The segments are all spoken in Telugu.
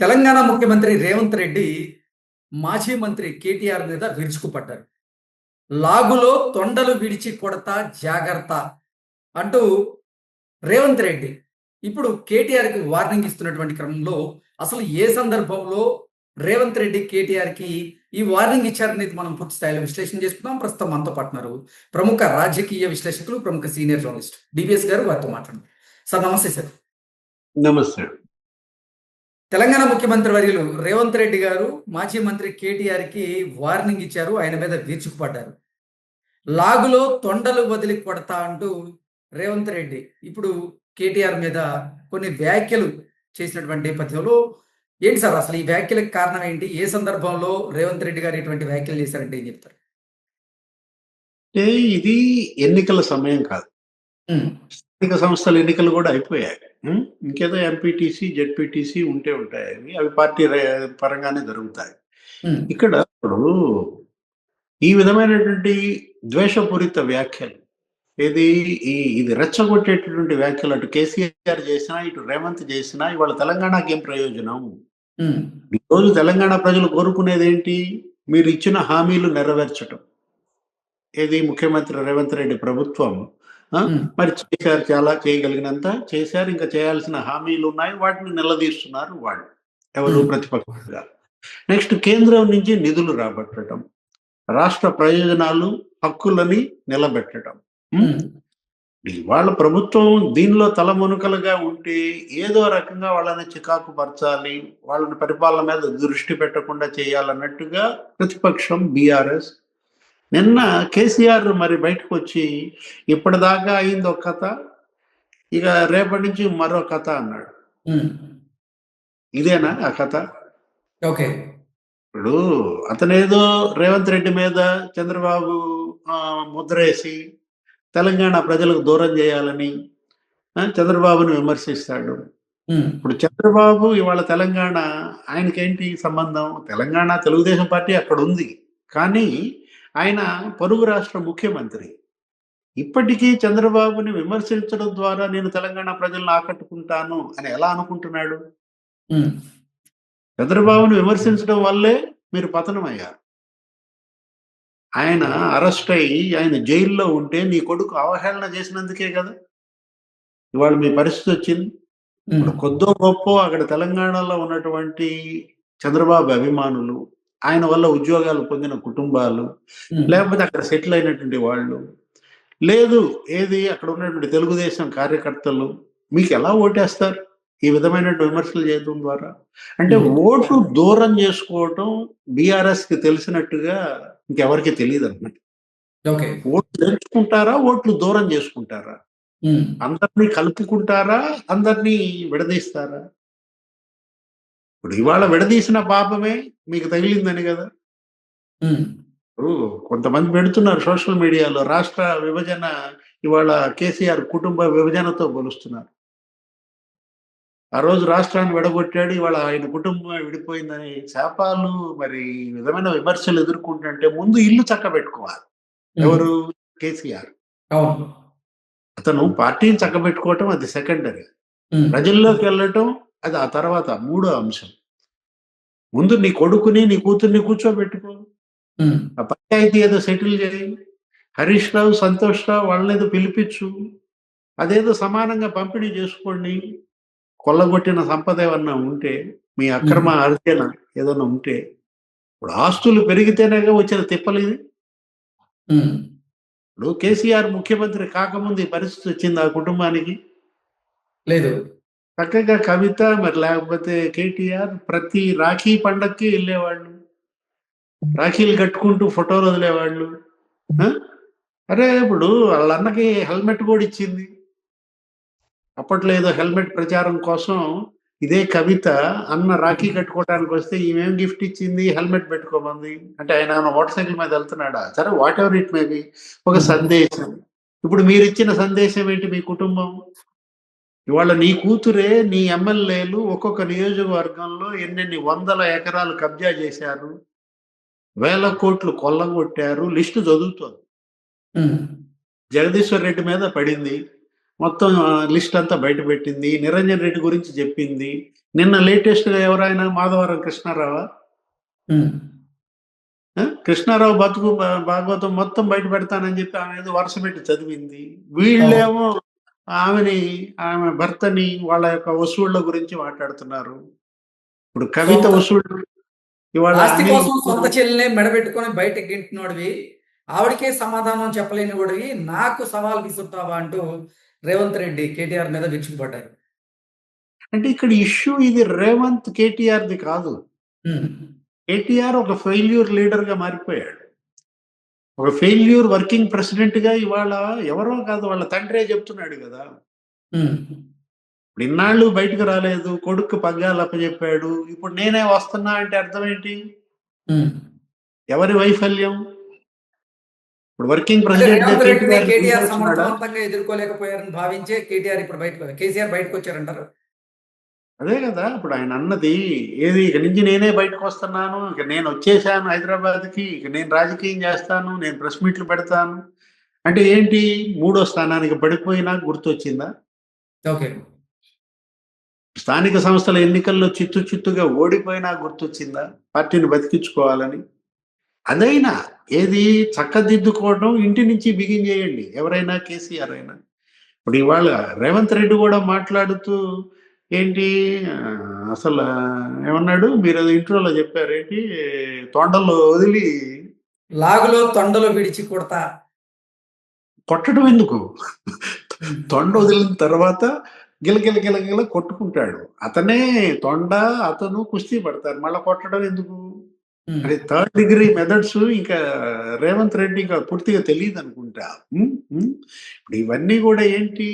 తెలంగాణ ముఖ్యమంత్రి రేవంత్ రెడ్డి మాజీ మంత్రి కేటీఆర్ మీద విరుచుకుపడ్డారు. లాగులో తొండలు విడిచి కొడతా జాగ్రత్త అంటూ రేవంత్ రెడ్డి ఇప్పుడు కేటీఆర్‌కి వార్నింగ్ ఇస్తున్నటువంటి క్రమంలో అసలు ఏ సందర్భంలో రేవంత్ రెడ్డి కేటీఆర్‌కి ఈ వార్నింగ్ ఇచ్చారనేది మనం పూర్తి స్థాయిలో విశ్లేషణ చేసుకుందాం. ప్రస్తుతం మనతో పాటు ఉన్నారు ప్రముఖ రాజకీయ విశ్లేషకులు, ప్రముఖ సీనియర్ జర్నలిస్ట్ డివిఎస్ గారు. వారితో మాట్లాడండి. సార్ నమస్తే సార్. నమస్తే. తెలంగాణ ముఖ్యమంత్రి వర్యులు రేవంత్ రెడ్డి గారు మాజీ మంత్రి కేటీఆర్‌కి వార్నింగ్ ఇచ్చారు. ఆయన మీద విరుచుకుపడ్డారు. లాగులో తొండలు వదిలి కొడతా అంటూ రేవంత్ రెడ్డి ఇప్పుడు కేటీఆర్ మీద కొన్ని వ్యాఖ్యలు చేసినటువంటి నేపథ్యంలో ఏంటి సార్ అసలు ఈ వ్యాఖ్యలకు కారణం ఏంటి? ఏ సందర్భంలో రేవంత్ రెడ్డి గారు ఇటువంటి వ్యాఖ్యలు చేశారంటే ఏం చెప్తారు? అంటే ఇది ఎన్నికల సమయం కాదు. హ్మ్. స్థానిక సంస్థల ఎన్నికలు కూడా అయిపోయాయి. ఇంకేదో ఎంపీటీసీ, జెడ్పీటీసీ ఉంటాయి. అవి పార్టీ పరంగానే జరుగుతాయి. హ్మ్. ఇక్కడ ఇప్పుడు ఈ విధమైనటువంటి ద్వేషపూరిత వ్యాఖ్యలు ఇది రెచ్చగొట్టేటటువంటి వ్యాఖ్యలు అటు కేసీఆర్ చేసినా, ఇటు రేవంత్ చేసినా ఇవాళ తెలంగాణకి ఏం ప్రయోజనం? హ్మ్. ఈరోజు తెలంగాణ ప్రజలు కోరుకునేది ఏంటి? మీరు ఇచ్చిన హామీలు నెరవేర్చటం. ముఖ్యమంత్రి రేవంత్ రెడ్డి ప్రభుత్వం మరి చేశారు, చాలా చేయగలిగినంత చేశారు. ఇంకా చేయాల్సిన హామీలు ఉన్నాయి, వాటిని నిలదీస్తున్నారు వాళ్ళు, ఎవరు ప్రతిపక్షంగా. నెక్స్ట్, కేంద్రం నుంచి నిధులు రాబట్టడం, రాష్ట్ర ప్రయోజనాలు, హక్కులని నిలబెట్టడం. వాళ్ళ ప్రభుత్వం దీనిలో తలమునకలుగా ఉంటే ఏదో రకంగా వాళ్ళని చికాకు పరచాలి, వాళ్ళని పరిపాలన మీద దృష్టి పెట్టకుండా చేయాలన్నట్టుగా ప్రతిపక్షం బీఆర్ఎస్. నిన్న కేసీఆర్ మరి బయటకు వచ్చి ఇప్పటిదాకా అయింది ఒక కథ, ఇక రేపటి నుంచి మరో కథ అన్నాడు. ఇదేనా ఆ కథ? ఓకే. ఇప్పుడు అతనేదో రేవంత్ రెడ్డి మీద చంద్రబాబు ముద్రేసి తెలంగాణ ప్రజలకు దూరం చేయాలని చంద్రబాబుని విమర్శిస్తాడు. ఇప్పుడు చంద్రబాబు ఇవాళ తెలంగాణ, ఆయనకేంటి సంబంధం? తెలంగాణ తెలుగుదేశం పార్టీ అక్కడ ఉంది, కానీ ఆయన పొరుగు రాష్ట్ర ముఖ్యమంత్రి. ఇప్పటికీ చంద్రబాబుని విమర్శించడం ద్వారా నేను తెలంగాణ ప్రజలను ఆకట్టుకుంటాను అని ఎలా అనుకుంటున్నాడు? చంద్రబాబుని విమర్శించడం వల్లే మీరు పతనమయ్యారు. ఆయన అరెస్ట్ అయ్యి ఆయన జైల్లో ఉంటే నీ కొడుకు అవహేళన చేసినందుకే కదా ఇవాళ మీ పరిస్థితి వచ్చింది. ఇప్పుడు కొద్దో గొప్ప అక్కడ తెలంగాణలో ఉన్నటువంటి చంద్రబాబు అభిమానులు, ఆయన వల్ల ఉద్యోగాలు పొందిన కుటుంబాలు, లేకపోతే అక్కడ సెటిల్ అయినటువంటి వాళ్ళు, లేదు అక్కడ ఉన్నటువంటి తెలుగుదేశం కార్యకర్తలు మీకు ఎలా ఓటేస్తారు ఈ విధమైన విమర్శలు చేయడం ద్వారా? అంటే ఓటు దూరం చేసుకోవటం బీఆర్ఎస్ కి తెలిసినట్టుగా ఇంకెవరికి తెలియదు అన్నమాట. ఓట్లు తెచ్చుకుంటారా, ఓట్లు దూరం చేసుకుంటారా? అందరినీ కలుపుకుంటారా, అందరినీ విడదీస్తారా? ఇప్పుడు ఇవాళ విడదీసిన పాపమే మీకు తగిలిందని కదా. కొంతమంది పెడుతున్నారు సోషల్ మీడియాలో, రాష్ట్ర విభజన ఇవాళ కేసీఆర్ కుటుంబ విభజనతో పోలుస్తున్నారు. ఆ రోజు రాష్ట్రాన్ని విడగొట్టాడు, ఇవాళ ఆయన కుటుంబం విడిపోయిందని శాపాలు, మరి విధమైన విమర్శలు ఎదుర్కొంటుంటే ముందు ఇల్లు చక్కబెట్టుకోవాలి. ఎవరు? కేసీఆర్. అతను పార్టీని చక్కబెట్టుకోవటం అది సెకండరీ, ప్రజల్లోకి వెళ్ళటం అది ఆ తర్వాత మూడో అంశం. ముందు నీ కొడుకుని నీ కూతుర్ని కూర్చోబెట్టుకో, ఆ పంచాయతీ ఏదో సెటిల్ చేయి, హరీష్ రావు, సంతోష్ రావు వాళ్ళేదో పిలిపించు, అదేదో సమానంగా పంపిణీ చేసుకోండి. కొల్లగొట్టిన సంపద ఏమన్నా ఉంటే, మీ అక్రమ అర్జన ఏదన్నా ఉంటే, ఇప్పుడు ఆస్తులు పెరిగితేనేగా వచ్చిన తిప్పలు ఇది. ఇప్పుడు కేసీఆర్ ముఖ్యమంత్రి కాకముందు ఈ పరిస్థితి వచ్చింది ఆ కుటుంబానికి? లేదు. చక్కగా కవిత మరి లేకపోతే కేటీఆర్ ప్రతి రాఖీ పండక్కి వెళ్ళేవాళ్ళు, రాఖీలు కట్టుకుంటూ ఫోటోలు వదిలేవాళ్ళు. అరే ఇప్పుడు వాళ్ళ అన్నకి హెల్మెట్ కూడా ఇచ్చింది. అప్పట్లో ఏదో హెల్మెట్ ప్రచారం కోసం ఇదే కవిత అన్న రాఖీ కట్టుకోవడానికి వస్తే ఈమెం గిఫ్ట్ ఇచ్చింది, హెల్మెట్ పెట్టుకోమంది. అంటే ఆయన మోటార్ సైకిల్ మీద వెళ్తున్నాడా? సరే, what ever it may be, ఒక సందేశం. ఇప్పుడు మీరు ఇచ్చిన సందేశం ఏంటి? మీ కుటుంబం ఇవాళ నీ కూతురే, నీ ఎమ్మెల్యేలు ఒక్కొక్క నియోజకవర్గంలో ఎన్నెన్ని వందల ఎకరాలు కబ్జా చేశారు, వేల కోట్లు కొల్లగొట్టారు, లిస్టు చదువుతోంది. జగదీశ్వర్ రెడ్డి మీద పడింది, మొత్తం లిస్ట్ అంతా బయట పెట్టింది. నిరంజన్ రెడ్డి గురించి చెప్పింది. నిన్న లేటెస్ట్ గా ఎవరైనా మాధవరం కృష్ణారావా? ఉమ్. కృష్ణారావు బతుకు భాగవతం మొత్తం బయట పెడతానని చెప్పి ఆమె ఏదో వరుస పెట్టి చదివింది. అవును. వీళ్ళేమో ఆమెని, ఆమె భర్తని, వాళ్ళ యొక్క వసూళ్ల గురించి మాట్లాడుతున్నారు. ఇప్పుడు కవిత సొంత వసూళ్లు ఇవాళ ఆస్తి అనిల్ కోసం సొంత చెల్లినే మెడబెట్టుకొని బయటకి గింటినోడివి, ఆవిడకే సమాధానం చెప్పలేని వాడివి, నాకు సవాల్ విసురుతావా అంటూ రేవంత్ రెడ్డి కేటీఆర్ మీద విరుచుకుపడ్డారు. అంటే ఇక్కడ ఇష్యూ ఇది రేవంత్ కేటీఆర్ది కాదు. ఉమ్. కేటీఆర్ ఒక ఫెయిల్యూర్ లీడర్ గా మారిపోయాడు. ఒక ఫెయిల్యూర్ వర్కింగ్ ప్రెసిడెంట్ గా ఇవాళ ఎవరో కాదు, వాళ్ళ తండ్రే చెప్తున్నాడు కదా. ఉమ్. ఇప్పుడు ఇన్నాళ్ళు బయటకు రాలేదు, కొడుకు పగ్గాలు అప్పచెప్పాడు, ఇప్పుడు నేనే వస్తున్నా అంటే అర్థం ఏంటి? ఉమ్. ఎవరి వైఫల్యం? ఇప్పుడు వర్కింగ్ అంటే ప్రెసిడెంట్ రేవంత్ రెడ్డిని కేటీఆర్ కేటీఆర్ తీసుకొస్తున్నాడా? సమర్థవంతంగా ఎదుర్కోలేకపోయారని భావించే కేసీఆర్ బయటకు వచ్చారంటారు. అదే కదా ఇప్పుడు ఆయన అన్నది. ఏది ఇక నుంచి నేనే బయటకు వస్తున్నాను, ఇక నేను వచ్చేసాను హైదరాబాద్కి, ఇక నేను రాజకీయం చేస్తాను, నేను ప్రెస్ మీట్లు పెడతాను అంటే ఏంటి? మూడో స్థానానికి పడిపోయినా గుర్తొచ్చిందా? ఓకే. స్థానిక సంస్థల ఎన్నికల్లో చిత్తుగా ఓడిపోయినా గుర్తొచ్చిందా పార్టీని బతికించుకోవాలని? అదైనా ఏది చక్కదిద్దుకోవడం ఇంటి నుంచి బిగిన్ చేయండి, ఎవరైనా కేసీఆర్ అయినా. ఇప్పుడు ఇవాళ రేవంత్ రెడ్డి కూడా మాట్లాడుతూ ఏంటి అసలు ఏమన్నాడు? మీరు అది ఇంట్రోలో చెప్పారు ఏంటి? తొండలు వదిలి లాగులో తొండలు విడిచి కొడతా. కొట్టడం ఎందుకు? ఉమ్. తొండ వదిలిన తర్వాత గిలగిల కొట్టుకుంటాడు. అతనే తొండ, అతను కుస్తీ పడతారు, మళ్ళీ కొట్టడం ఎందుకు? ఉమ్. అది థర్డ్ డిగ్రీ మెథడ్స్ ఇంకా రేవంత్ రెడ్డి ఇంకా పూర్తిగా తెలియదు అనుకుంటా. ఇప్పుడు ఇవన్నీ కూడా ఏంటి?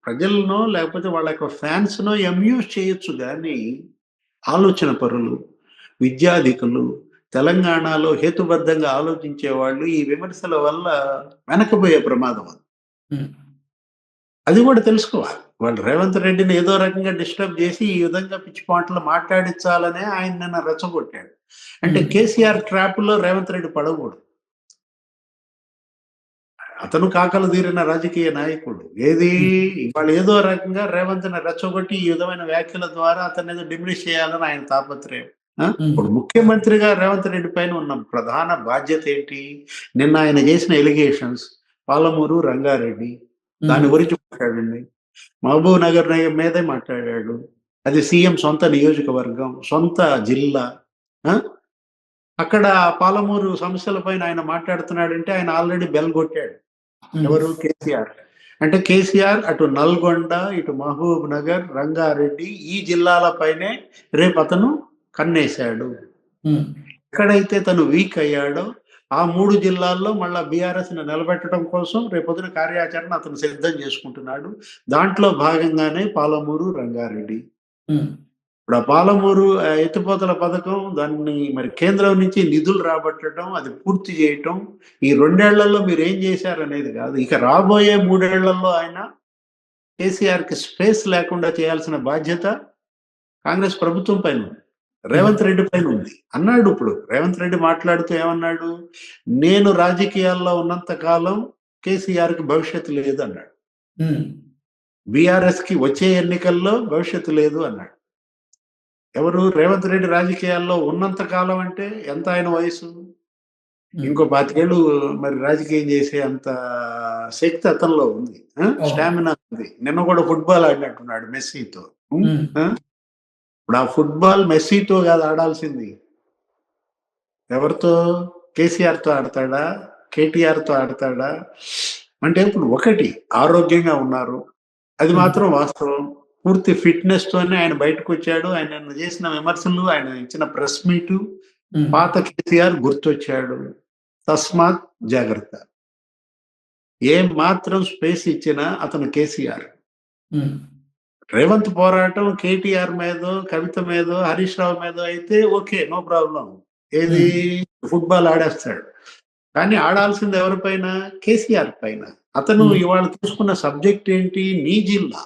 ప్రజలనో లేకపోతే వాళ్ళ యొక్క ఫ్యాన్స్నో అమ్యూజ్ చేయొచ్చు, కానీ ఆలోచన పరులు, విద్యాధికులు, తెలంగాణలో హేతుబద్ధంగా ఆలోచించే వాళ్ళు ఈ విమర్శల వల్ల వెనకపోయే ప్రమాదం ఉంది. ఉమ్. అది కూడా తెలుసుకోవాలి. వాళ్ళు రేవంత్ రెడ్డిని ఏదో రకంగా డిస్టర్బ్ చేసి ఈ విధంగా పిచ్చి పాటలు మాట్లాడించాలనే ఆయన నిన్న రెచ్చగొట్టాడు. అంటే ఉమ్. కేసీఆర్ ట్రాప్ లో రేవంత్ రెడ్డి పడకూడదు. అతను కాకలు తీరిన రాజకీయ నాయకుడు. ఏది ఇవాళ ఏదో రకంగా రేవంత్ని రెచ్చగొట్టి ఈ విధమైన వ్యాఖ్యల ద్వారా అతన్ని ఏదో డిమినిష్ చేయాలని ఆయన తాపత్రయం. ఇప్పుడు ముఖ్యమంత్రిగా రేవంత్ రెడ్డి పైన ఉన్న ప్రధాన బాధ్యత ఏంటి? నిన్న ఆయన చేసిన ఎలిగేషన్స్, పాలమూరు రంగారెడ్డి దాని గురించి మాట్లాడండి. మహబూబ్ నగర్ మీదే మాట్లాడాడు. అది సీఎం సొంత నియోజకవర్గం, సొంత జిల్లా. అక్కడ పాలమూరు సమస్యల పైన ఆయన మాట్లాడుతున్నాడంటే ఆయన ఆల్రెడీ బెల్ కొట్టాడు. ఎవరు? కేసీఆర్. అంటే కేసీఆర్ అటు నల్గొండ, ఇటు మహబూబ్ నగర్, రంగారెడ్డి ఈ జిల్లాలపైనే రేపు అతను కన్నేశాడు. ఎక్కడైతే తను వీక్ అయ్యాడో ఆ 3 జిల్లాల్లో మళ్ళా బీఆర్ఎస్ ని నిలబెట్టడం కోసం రేపొద్దున కార్యాచరణ అతను సిద్ధం చేసుకుంటున్నాడు. దాంట్లో భాగంగానే పాలమూరు, రంగారెడ్డి. ఇప్పుడు ఆ పాలమూరు ఎత్తిపోతల పథకం, దాన్ని మరి కేంద్రం నుంచి నిధులు రాబట్టడం, అది పూర్తి చేయటం, ఈ 2 ఏళ్లలో మీరు ఏం చేశారనేది కాదు, ఇక రాబోయే 3 ఏళ్లలో ఆయన కేసీఆర్కి స్పేస్ లేకుండా చేయాల్సిన బాధ్యత కాంగ్రెస్ ప్రభుత్వం పైన ఉంది, రేవంత్ రెడ్డి పైన ఉంది అన్నాడు. ఇప్పుడు రేవంత్ రెడ్డి మాట్లాడుతూ ఏమన్నాడు? నేను రాజకీయాల్లో ఉన్నంత కాలం కేసీఆర్కి భవిష్యత్తు లేదు అన్నాడు. బీఆర్ఎస్ కి వచ్చే ఎన్నికల్లో భవిష్యత్తు లేదు అన్నాడు. ఎవరు? రేవంత్ రెడ్డి రాజకీయాల్లో ఉన్నంత కాలం అంటే ఎంత ఆయన వయసు? ఇంకో 25 ఏళ్ళు మరి రాజకీయం చేసే అంత శక్తి అతనిలో ఉంది, స్టామినా ఉంది. నిన్న కూడా ఫుట్బాల్ ఆడినట్టున్నాడు మెస్సీతో. ఇప్పుడు ఆ ఫుట్బాల్ మెస్సీతో కాదు ఆడాల్సింది, ఎవరితో? కేసీఆర్తో ఆడతాడా, కేటీఆర్తో ఆడతాడా? అంటే ఇప్పుడు ఒకటి ఆరోగ్యంగా ఉన్నారు, అది మాత్రం వాస్తవం. పూర్తి ఫిట్నెస్ తోనే ఆయన బయటకు వచ్చాడు. ఆయన చేసిన విమర్శలు, ఆయన ఇచ్చిన ప్రెస్ మీటు, పాత కేసీఆర్ గుర్తొచ్చాడు. తస్మాత్ జాగ్రత్త. ఏం మాత్రం స్పేస్ ఇచ్చినా అతను కేసీఆర్. రేవంత్ పోరాటం కేటీఆర్ మీదో, కవిత మీదో, హరీష్ రావు మీదో అయితే ఓకే, నో ప్రాబ్లం. ఏది ఫుట్బాల్ ఆడేస్తాడు, కానీ ఆడాల్సింది ఎవరిపైన? కేసీఆర్ పైన. అతను ఇవాళ తీసుకున్న సబ్జెక్ట్ ఏంటి? నీ జిల్లా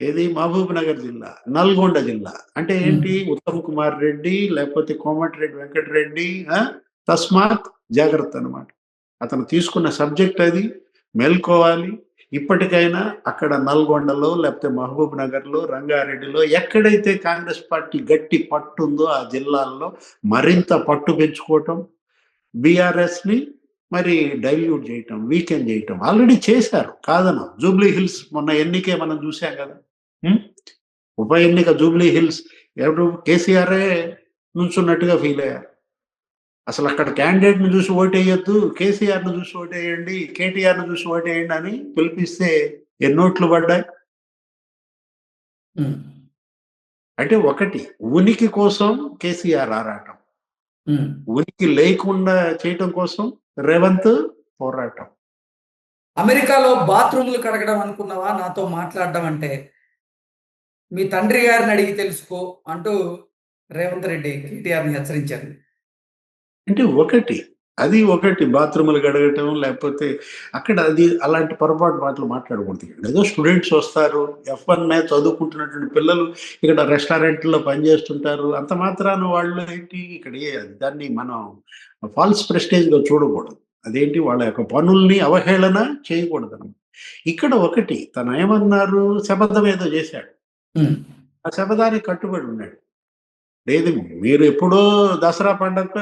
ఏది? మహబూబ్ నగర్ జిల్లా, నల్గొండ జిల్లా. అంటే ఏంటి? ఉత్తమ్ కుమార్ రెడ్డి లేకపోతే కోమటిరెడ్డి వెంకటరెడ్డి, తస్మాత్ జాగ్రత్త అనమాట. అతను తీసుకున్న సబ్జెక్ట్ అది. మేల్కోవాలి. ఇప్పటికైనా అక్కడ నల్గొండలో, లేకపోతే మహబూబ్ నగర్‌లో, రంగారెడ్డిలో ఎక్కడైతే కాంగ్రెస్ పార్టీ గట్టి పట్టుందో ఆ జిల్లాల్లో మరింత పట్టు పెంచుకోవటం, బీఆర్ఎస్‌ని మరి డైల్యూట్ చేయటం, వీకెన్ చేయటం. ఆల్రెడీ చేశారు కాదనం. జూబ్లీ హిల్స్ మొన్న ఎన్నికే మనం చూసాం కదా! హ్మ్. ఉప ఎన్నిక జూబ్లీ హిల్స్ ఎవరు కేసీఆరే నుంచున్నట్టుగా ఫీల్ అయ్యారు. అసలు అక్కడ క్యాండిడేట్‌ని చూసి ఓటేయొద్దు. కేసీఆర్‌ని చూసి ఓటేయండి. కేటీఆర్‌ని చూసి ఓటేయండి అని పిలిపిస్తే ఎన్ని ఓట్లు పడ్డాయి? హ్మ్. అంటే ఒకటి ఉనికి కోసం కేసీఆర్ ఆరాటం. హ్మ్. ఉనికి లేకుండా చేయటం కోసం రేవంత్ పోరాటం. అమెరికాలో బాత్రూములు కడగడం అనుకున్నావా నాతో మాట్లాడడం అంటే? మీ తండ్రి గారిని అడిగి తెలుసుకో అంటూ రేవంత్ రెడ్డి కేటీఆర్‌ని హెచ్చరించారు. అంటే ఒకటి. అది ఒకటి బాత్రూములు కడగటం లేకపోతే అక్కడ అది అలాంటి పొరపాటు మాటలు మాట్లాడకూడదు. ఏదో స్టూడెంట్స్ వస్తారు. ఎఫ్1 మ్యాథ్స్ చదువుకుంటున్నటువంటి పిల్లలు ఇక్కడ రెస్టారెంట్‌లో పనిచేస్తుంటారు. అంత మాత్రాన వాళ్ళు ఏంటి ఇక్కడ దాన్ని మనం ఫాల్స్ ప్రెస్టేజ్‌గా చూడకూడదు. అదేంటి వాళ్ళ యొక్క పనుల్ని అవహేళన చేయకూడదనమాట. ఇక్కడ ఒకటి తనేమన్నారు శపథం ఏదో చేశాడు. హ్మ్. ఆ శపథానికి కట్టుబడి ఉన్నాడు. లేదు మీరు ఎప్పుడో దసరా పండగకో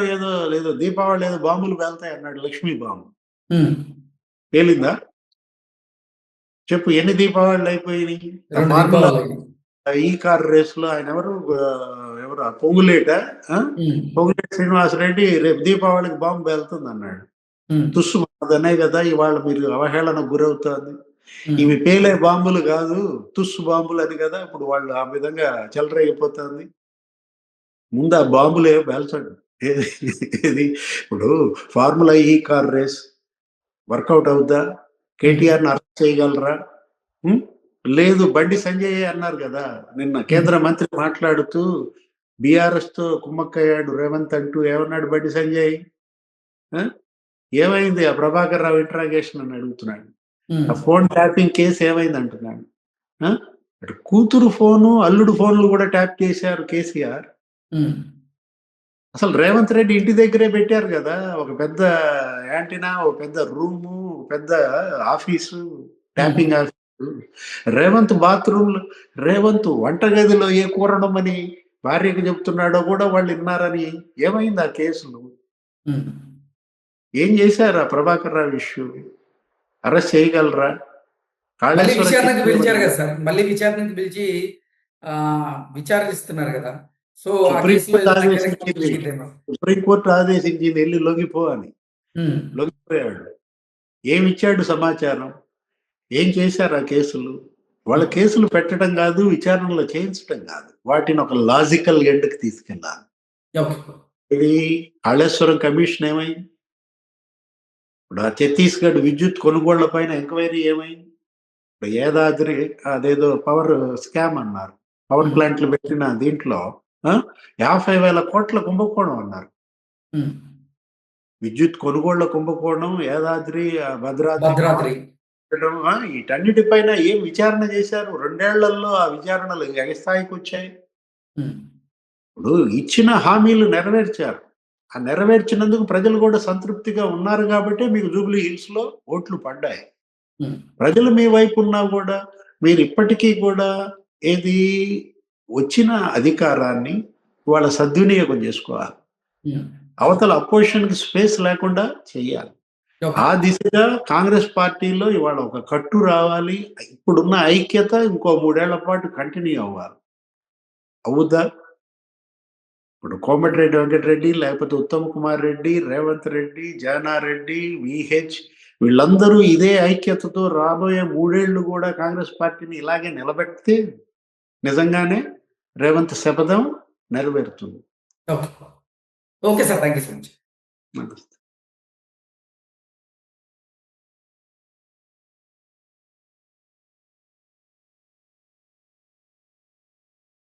లేదో దీపావళి ఏదో బాంబులు పేలుతాయి అన్నాడు లక్ష్మీ బాంబు. హ్మ్. పేలిందా? చెప్పు ఎన్ని దీపావళిలు అయిపోయినాయి? ఆ 2 ఫార్ములా దీపావళి. ఈ కార్ రేస్‌లో ఆయన ఎవరు ఆ పొంగులేటా? ఆ? హ్మ్. పొంగులేటి శ్రీనివాసరెడ్డి రేపు దీపావళికి బాంబు పేలుతుందన్నాడు. హ్మ్. తుస్సు మనదనే కదా ఇవాళ మీరు అవహేళనకు గురవుతోంది. హ్మ్. ఇవి పేలే బాంబులు కాదు, తుస్సు బాంబులు అని కదా ఇప్పుడు వాళ్ళు ఆ విధంగా చెలరేగిపోతుంది. ముందు ఆ బాంబులేం పేల్చండి. ఏది ఏది ఇప్పుడు ఫార్ములా ఈ కార్ రేస్ వర్కౌట్ అవుద్దా? హ్మ్. కేటీఆర్‌ని అరెస్ట్ చేయగలరా? హ్మ్. లేదు బండి సంజయ్ అన్నారు గదా! నిన్న హ్మ్. కేంద్ర మంత్రి మాట్లాడుతూ బీఆర్ఎస్‌తో కుమ్మక్కయ్యాడు రేవంత్ అంటూ ఏమన్నాడు బండి సంజయ్? ఆ! ఏమైంది ఆ ప్రభాకర్ రావు ఇంట్రాగేషన్ అని అడుగుతున్నాడు. హ్మ్. ఆ ఫోన్ ట్యాపింగ్ కేస్ ఏమైంది అంటున్నాడు. ఆ! అటు కూతురు ఫోను, అల్లుడు ఫోన్‌లు గూడా ట్యాప్ చేశారు కేసీఆర్. హ్మ్. అసలు రేవంత్ రెడ్డి ఇంటి దగ్గరే పెట్టారు గదా! ఒక పెద్ద యాంటినా, ఒక పెద్ద రూము, పెద్ద ఆఫీసు, హ్మ్. Tapping office. రేవంత్ వంటగదిలో ఏ కూరొండమని భార్యకి చెప్తున్నాడో గూడా వాళ్ళు ఇన్నారని ఏమైంది ఆ కేసులు? హ్మ్. ఏం జేశారు ఆ ప్రభాకర్ రావు ఇష్యూ? అరెస్ట్ చేయగలరా? మళ్ళీ కాళేశ్వరం విచారణకు కేసులో పిలిచారు గదా సార్! మళ్ళీ విచారణకు పిలిచి విచారిస్తున్నారు గదా! సో, ఆ కేసులో సుప్రీంకోర్టు ఏదో మెకానిజం ఆదేశించింది. జరిగిందేమో. సుప్రీంకోర్టు ఆదేశించింది ఎళ్లి లొంగిపో అని. హ్మ్. లొంగిపోయాడు. ఏమిచ్చాడు సమాచారం? ఏం చేశారు ఆ కేసులు? వాళ్ళ హ్మ్. కేసులు పెట్టడం గాదు, విచారణలో చేయించటం గాదు. వాటిని ఒక లాజికల్ ఎండ్‌కి తీసుకెళ్ళాలి. ఓకే. ఇది కాళేశ్వరం కమిషన్ ఏమైంది? ఇప్పుడు ఆ ఛత్తీస్‌గఢ్ విద్యుత్ కొనుగోళ్ల పైన ఎంక్వైరీ ఏమైంది? ఇప్పుడు యాదాద్రి అదేదో పవర్ స్కామ్ అన్నారు. పవర్ హ్మ్. ప్లాంట్‌లు పెట్టిన దీంట్లో ఆ! 50,000 కోట్ల కుంభకోణం అన్నారు. హ్మ్. విద్యుత్ కొనుగోళ్ల కుంభకోణం, యాదాద్రి, భద్రాద్రి పవర్ భద్రాద్రి. పెట్టడం వీటన్నిటిపైన ఏం విచారణ చేశారు? 2 ఏళ్లలో ఆ విచారణలు ఏ స్థాయికొచ్చాయి? హ్మ్. ఇప్పుడు ఇచ్చిన హామీలు నెరవేర్చారు. ఆ నెరవేర్చినందుకు ప్రజలు కూడా సంతృప్తిగా ఉన్నారు గాబట్టే మీకు జూబ్లీ హిల్స్‌లో ఓట్లు పడ్డాయి. హ్మ్. ప్రజలు మీ వైపు ఉన్నా గూడా మీరిప్పటికీ కూడా ఏది వచ్చిన అధికారాన్ని వాళ్ళ సద్వినియోగం జేసుకోవాలి. హ్మ్. అవతల అపోజిషన్‌కి స్పేస్ లేకుండా చేయాలి. ఓకే. ఆ దిశగా కాంగ్రెస్ పార్టీలో ఇవాళ ఒక కట్టు రావాలి. ఇప్పుడున్న ఐక్యత ఇంకో 3 ఏళ్ల పాటు కంటిన్యూ అవ్వాలి. అవుద్దా? ఇప్పుడు కోమటిరెడ్డి వెంకటరెడ్డి, లేకపోతే ఉత్తమ్ కుమార్ రెడ్డి, రేవంత్ రెడ్డి, జానారెడ్డి, వీహెచ్ వీళ్ళందరూ ఇదే ఐక్యతతో రాబోయే 3 ఏళ్ళు గూడా కాంగ్రెస్ పార్టీని ఇలాగే నిలబెడితే నిజంగానే రేవంత్ శపథం నెరవేరుతుంది. Okay. Okay sir. Thank you so much. నమస్తే.